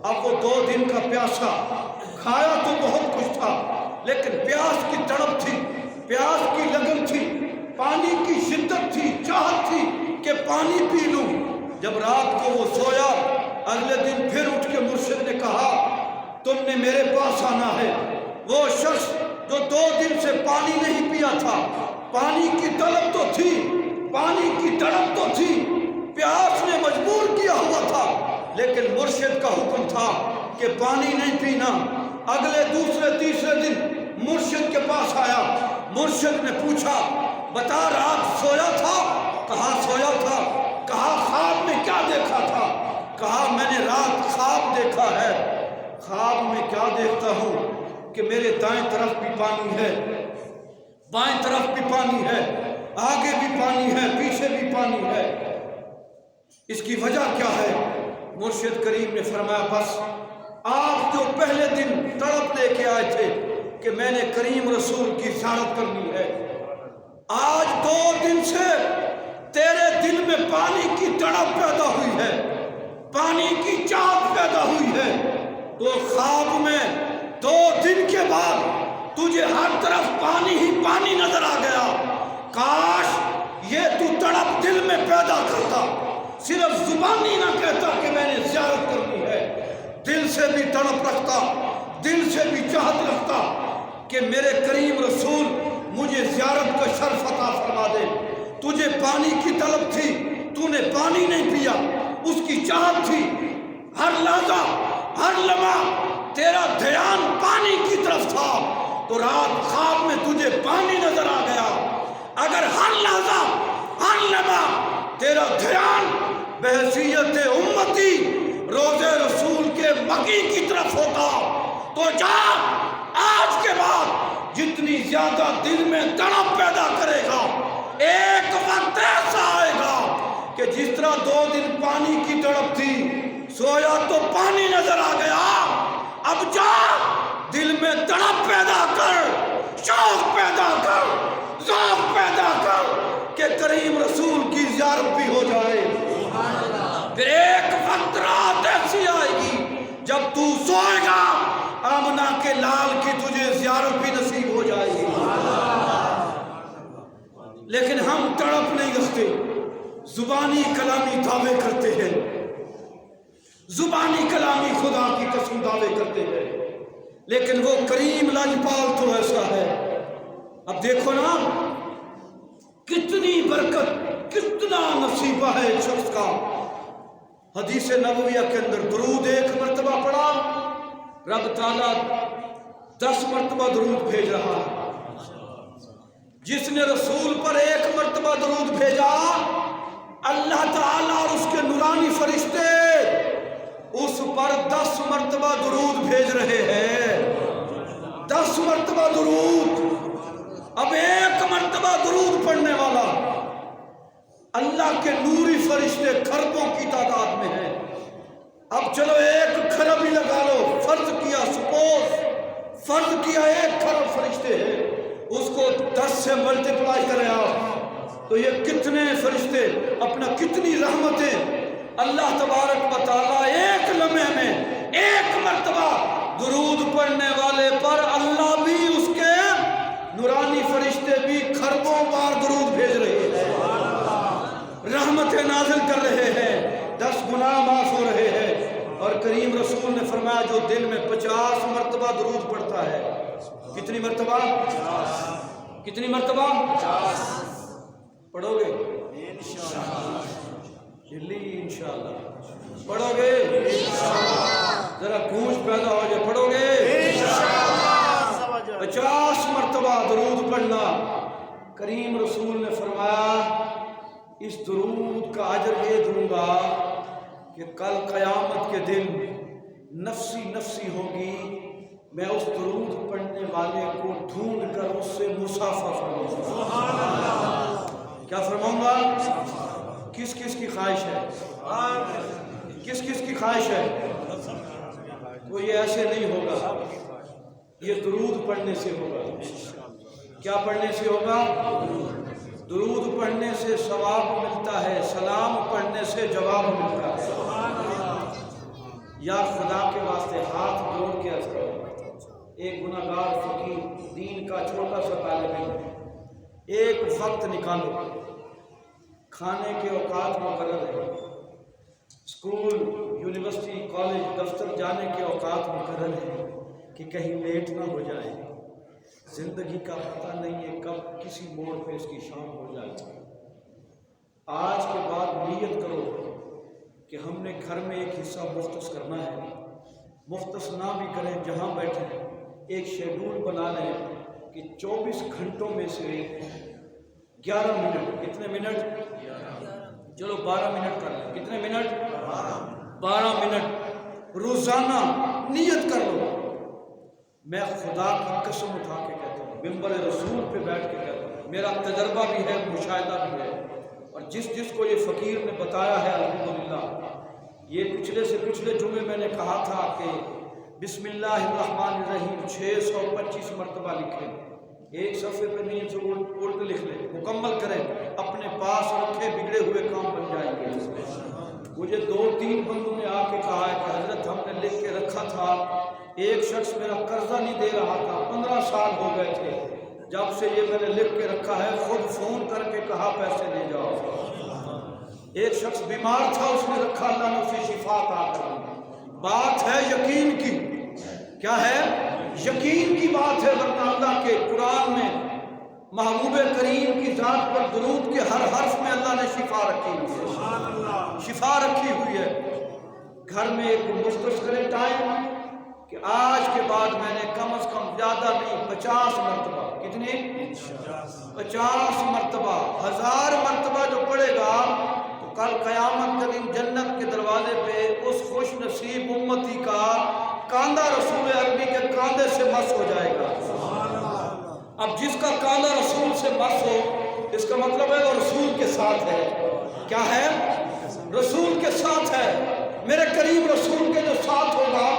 اب وہ 2 دن کا پیاسا، کھایا تو بہت کچھ تھا لیکن پیاس کی تڑپ تھی. پیاس کی لگن تھی، پانی کی شدت تھی، چاہت تھی کہ پانی پی لوں۔ جب رات کو وہ سویا، اگلے دن پھر اٹھ کے مرشد نے کہا تم نے میرے پاس آنا ہے۔ وہ شخص جو 2 دن سے پانی نہیں پیا تھا، پانی کی طلب تو تھی، پانی کی تڑپ تو تھی، پیاس نے مجبور کیا ہوا تھا، لیکن مرشد کا حکم تھا کہ پانی نہیں پینا۔ اگلے دوسرے تیسرے دن مرشد کے پاس آیا، مرشد نے پوچھا بتا رات سویا تھا؟ کہا سویا تھا۔ کہا خواب میں کیا دیکھا تھا؟ کہا میں نے رات خواب دیکھا ہے۔ خواب میں کیا دیکھتا ہوں کہ میرے دائیں طرف بھی پانی ہے، بائیں طرف بھی پانی ہے، آگے بھی پانی ہے، پیچھے بھی پانی ہے۔ اس کی وجہ کیا ہے؟ مرشد کریم نے فرمایا بس آپ جو پہلے دن تڑپ لے کے آئے تھے کہ میں نے کریم رسول کی زیارت کرنی ہے، آج 2 دن سے تیرے دل میں پانی کی تڑپ پیدا ہوئی ہے، پانی کی چاہت پیدا ہوئی ہے، تو خواب میں 2 دن کے بعد تجھے ہر طرف پانی ہی پانی نظر آ گیا۔ کاش یہ تو تڑپ دل میں پیدا کرتا، صرف زبانی نہ کہتا کہ میں نے زیارت کرنی ہے، دل سے بھی تڑپ رکھتا، دل سے بھی چاہت رکھتا کہ میرے کریم رسول مجھے زیارت کا شرف عطا فرما دے۔ تجھے پانی کی طلب تھی، تو نے پانی نہیں پیا، اس کی چاہت تھی، ہر لحظہ ہر لمحہ تیرا دھیان پانی کی طرف تھا، تو رات خواب میں تجھے پانی نظر آ گیا۔ اگر ہر لحظہ ہر لمحہ تیرا دھیان بحیثیت امتی روضے رسول کے مکی کی طرف ہوتا، تو جا آج کے بعد جتنی زیادہ دل میں تڑپ پیدا کرے گا، ایک وقت ایسا آئے گا کہ جس طرح 2 دن پانی کی تڑپ تھی، سویا تو پانی نظر آ گیا، اب جا دل میں تڑپ پیدا کر، شوق پیدا کر، ذوق پیدا کر کہ کریم رسول کی زیارت بھی ہو جائے۔ پھر ایک وقت رات ایسی آئے گی جب تو سوئے گا، آمنہ کے لال کی تجھے زیارت بھی نصیب ہو جائے گی۔ لیکن ہم تڑپ نہیں رکھتے، زبانی کلامی دعوے کرتے ہیں، زبانی کلامی خدا کی قسم دعوے کرتے ہیں، لیکن وہ کریم لاجپال تو ایسا ہے۔ اب دیکھو نا کتنی برکت، کتنا نصیبہ ہے ایک شخص کا۔ حدیث نبویہ کے اندر درود 1 مرتبہ پڑھا، رب تعالیٰ 10 مرتبہ درود بھیج رہا ہے۔ جس نے رسول پر 1 مرتبہ درود بھیجا، اللہ تعالیٰ اور اس کے نورانی فرشتے اس پر 10 مرتبہ درود بھیج رہے ہیں۔ 10 مرتبہ درود۔ اب 1 مرتبہ درود پڑھنے والا اللہ کے نوری فرشتے کھربوں کی تعداد میں ہیں۔ اب چلو 1 کھرب ہی لگا لو، فرض کیا، سپوز فرض کیا 1 کھرب فرشتے ہیں، اس کو 10 سے ملٹیپلائی کریں آپ، تو یہ کتنے فرشتے، اپنا کتنی رحمتیں اللہ تبارک و تعالیٰ 1 لمحے میں 1 مرتبہ درود پڑھنے والے پر اللہ بھی اس کے نورانی فرشتے بھی کھربوں بار درود بھیج رہے ہیں، رحمتیں نازل کر رہے ہیں، 10 گناہ معاف ہو رہے ہیں۔ اور کریم رسول نے فرمایا جو دل میں 50 مرتبہ درود پڑھتا ہے، کتنی مرتبہ؟ 50۔ کتنی مرتبہ؟ 50۔ پڑھو گے؟ انشاءاللہ۔ جلی انشاءاللہ پڑھو گے؟ انشاءاللہ۔ ذرا گونج پیدا ہو جائے، پڑھو گے؟ انشاءاللہ۔ 50 مرتبہ درود پڑھنا۔ کریم رسول نے فرمایا اس درود کا اجر یہ دوں گا کہ کل قیامت کے دن نفسی نفسی ہوگی، میں اس درود پڑھنے والے کو ڈھونڈ کر اس سے مصافحہ فرماؤں گا۔ کیا فرماؤں گا؟ کس کس کی خواہش ہے؟ کس کس کی خواہش ہے؟ تو یہ ایسے نہیں ہوگا، یہ درود پڑھنے سے ہوگا۔ کیا پڑھنے سے ہوگا؟ درود پڑھنے سے ثواب ملتا ہے، سلام پڑھنے سے جواب ملتا ہے۔ یا خدا کے واسطے ہاتھ جوڑ کے عرض کرو، ایک گناہگار فقیر، دین کا چھوٹا سا طالب علم، ایک وقت نکالو، کھانے کے اوقات مقرر ہے، اسکول، یونیورسٹی، کالج، دفتر جانے کے اوقات مقرر ہے کہ کہیں لیٹ نہ ہو جائے۔ زندگی کا پتہ نہیں ہے کب کسی موڑ پہ اس کی شام ہو جائے۔ آج کے بعد نیت کرو کہ ہم نے گھر میں ایک حصہ مختص کرنا ہے، مختص نہ بھی کریں جہاں بیٹھیں، ایک شیڈول بنا لیں کہ 24 گھنٹوں میں سے 11 منٹ، کتنے منٹ؟ چلو 12 منٹ کر لیں، کتنے منٹ؟ 12 منٹ روزانہ نیت کر لو۔ میں خدا کی قسم اٹھا کے کہتا ہوں، ممبر رسول پہ بیٹھ کے کہتا ہوں، میرا تجربہ بھی ہے، مشاہدہ بھی ہے، اور جس کو یہ فقیر نے بتایا ہے الحمدللہ، یہ پچھلے سے پچھلے جمعے میں نے کہا تھا کہ بسم اللہ الرحمن الرحیم 625 مرتبہ لکھیں، ایک صفحے پہ نہیں تو الٹ لکھ لیں، مکمل کریں، اپنے پاس رکھیں، بگڑے ہوئے کام بن جائیں گے۔ مجھے 2-3 بندوں نے آ کے کہا ہے کہ حضرت ہم نے لکھ کے رکھا تھا، ایک شخص میرا قرضہ نہیں دے رہا تھا، 15 سال ہو گئے تھے، جب سے یہ میں نے لکھ کے رکھا ہے خود فون کر کے کہا پیسے لے جاؤ۔ ایک شخص بیمار تھا، اس نے رکھا، اللہ نے اسے شفا عطا کر۔ بات ہے یقین کی، کیا ہے؟ یقین کی بات ہے، ورنہ اللہ کے قرآن میں محبوب کریم کی ذات پر درود کے ہر حرف میں اللہ نے شفا رکھی ہوئی ہے، شفا رکھی ہوئی ہے۔ گھر میں ایک مختص کرے ٹائم کہ آج کے بعد میں نے کم از کم زیادہ نہیں 50 مرتبہ، کتنے؟ 50 مرتبہ، 1000 مرتبہ جو پڑھے گا تو کل قیامت کے دن جنت کے دروازے پہ اس خوش نصیب امتی کا کاندھا رسول عربی کے کاندھے سے مس ہو جائے گا۔ اب جس کا کاندھا رسول سے مس ہو، اس کا مطلب ہے وہ رسول کے ساتھ ہے۔ کیا ہے؟ رسول کے ساتھ ہے۔ میرے کریم رسول کے جو ساتھ ہوگا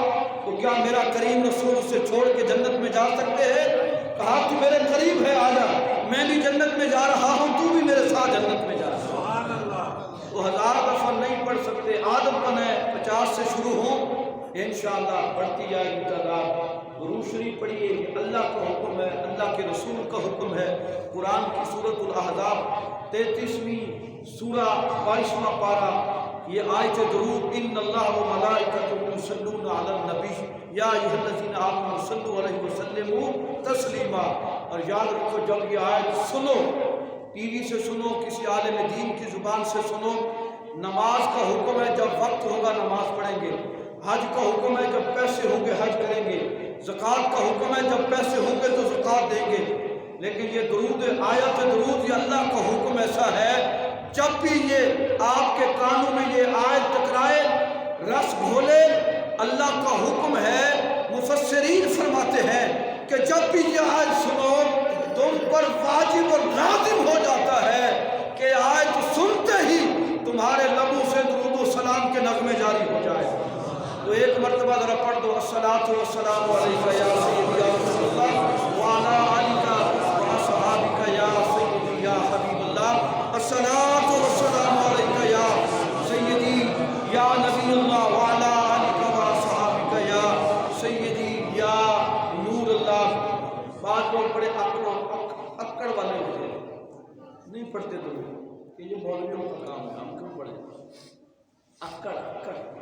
تو کیا میرا کریم رسول اسے چھوڑ کے جنت میں جا سکتے ہیں؟ کہا تو میرے قریب ہے، آجا، میں بھی جنت میں جا رہا ہوں، تو بھی میرے ساتھ جنت میں جا رہا ہے۔ تو 1000 دفعہ نہیں پڑھ سکتے، عادت بنائے 50 سے شروع ہوں، انشاءاللہ بڑھتی جائے گی تعداد۔ درود شریف پڑھیے، یہ اللہ کا حکم ہے، اللہ کے رسول کا حکم ہے۔ قرآن کی سورۃ الاحزاب 33ویں سورہ 22واں پارہ، یہ آیت درود، ان اللہ و ملائکتہ یصلون علی النبی یا ایھا الذین آمنوا صلوا علیہ وسلموا تسلیما۔ اور یاد رکھو، جب یہ آیت سنو، ٹی وی سے سنو، کسی عالم دین کی زبان سے سنو، نماز کا حکم ہے، جب وقت ہوگا نماز پڑھیں گے۔ حج کا حکم ہے، جب پیسے ہوں گے حج کریں گے۔ زکوٰۃ کا حکم ہے، جب پیسے ہوں گے تو زکوٰۃ دیں گے۔ لیکن یہ درود، آیت درود، یہ اللہ کا حکم ایسا ہے، جب بھی یہ آپ کے کانوں میں یہ آیت ٹکرائے، رس گھولے، اللہ کا حکم ہے۔ مفسرین فرماتے ہیں کہ جب بھی یہ آیت سنو تم پر واجب اور لازم ہو جاتا ہے کہ آیت سنتے ہی تمہارے لبوں سے درود و سلام کے نغمے جاری ہو جائے۔ تو ایک مرتبہ ذرا پڑھ دو، الصلاۃ والسلام علیک یا سیدی یا رسول اللہ وعلی آلک واصحابک یا سیدی یا حبیب اللہ، الصلاۃ والسلام علیک یا سیدی یا نبی اللہ وعلی آلک واصحابک یا سیدی یا نور اللہ۔ بعض لوگ بڑے اکڑ والے ہوتے ہیں، نہیں پڑھتے درود، کہ یہ مولویوں کا کام ہے، ہم کیوں پڑھیں؟ اکڑ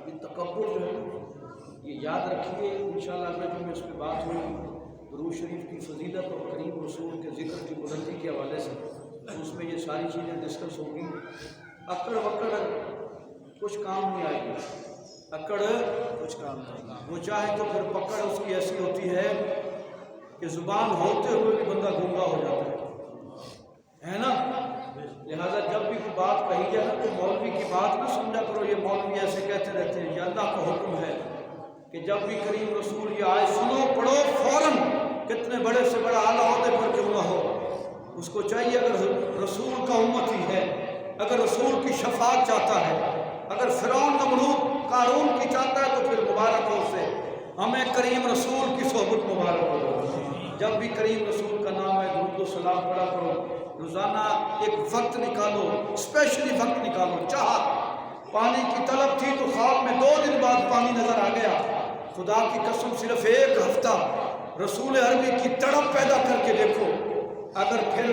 یہ تکبر جو ہے یہ یاد رکھیے، انشاءاللہ اگلے دن اس پہ بات ہوئی درود شریف کی فضیلت اور کریم رسول کے ذکر کی بلندی کے حوالے سے، اس میں یہ ساری چیزیں ڈسکس ہوں گی۔ اکڑ وکڑ کچھ کام نہیں آئے گی، اکڑ کچھ کام نہیں، وہ چاہے تو پھر پکڑ اس کی ایسی ہوتی ہے کہ زبان ہوتے ہوئے بھی بندہ گنگا ہو جاتا ہے نا۔ لہذا جب بھی کوئی بات کہی جائے تو مولوی کی بات نہ سمجھا کرو یہ مولوی ایسے کہتے رہتے ہیں، یہ اللہ کا حکم ہے کہ جب بھی کریم رسول یہ آئے سنو پڑھو فوراً، کتنے بڑے سے بڑا اعلیٰ عہدے پر کیوں نہ ہو، اس کو چاہیے اگر رسول کا امتی ہے، اگر رسول کی شفاعت چاہتا ہے، اگر فرعون نمرود قارون کی چاہتا ہے تو پھر مبارک ہو اسے، ہمیں کریم رسول کی صحبت مبارک ہو۔ جب بھی کریم رسول کا نام ہے درود و سلام پڑھا کرو، روزانہ ایک وقت نکالو، اسپیشلی وقت نکالو۔ چاہت پانی کی طلب تھی تو خواب میں 2 دن بعد پانی نظر آ گیا، خدا کی قسم صرف 1 ہفتہ رسول عربی کی تڑپ پیدا کر کے دیکھو، اگر پھر